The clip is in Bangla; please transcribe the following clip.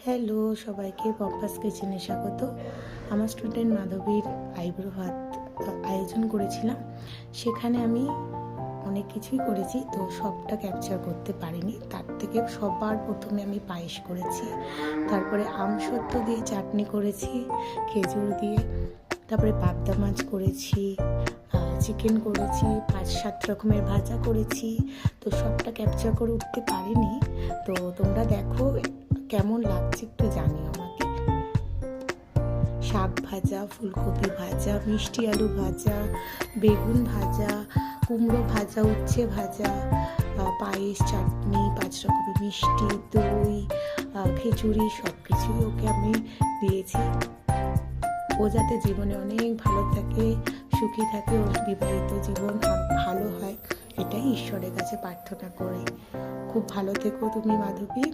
হ্যালো সবাইকে, পম্পাস কিচেনে স্বাগত। আমার স্টুডেন্ট মাধবীর আইব্রো ভাত আয়োজন করেছিলাম। সেখানে আমি অনেক কিছুই করেছি, তো সবটা ক্যাপচার করতে পারিনি। তার থেকে সবার প্রথমে আমি পায়েস করেছি, তারপরে আমসত্ত্ব দিয়ে চাটনি করেছি, খেজুর দিয়ে, তারপরে পাবদা মাছ করেছি, চিকেন করেছি, 5-7 রকমের ভাজা করেছি। তো সবটা ক্যাপচার করে উঠতে পারিনি। তো তোমরা দেখো কেমন লাগছে একটু জানিও আমাকে। শাক ভাজা, ফুলকপি ভাজা, মিষ্টি আলু ভাজা, বেগুন ভাজা, কুমড়ো ভাজা, উচ্ছে ভাজা, পায়েস, চাটনি, 5 রকমের মিষ্টি, দই, খিচুড়ি, সব কিছুই ওকে আমি দিয়েছি। ও যাতে জীবনে অনেক ভালো থাকে, সুখী থাকে, ওর বিবাহিত জীবন ভালো হয়, এটাই ঈশ্বরের কাছে প্রার্থনা করি। খুব ভালো থেকো তুমি মাধবী।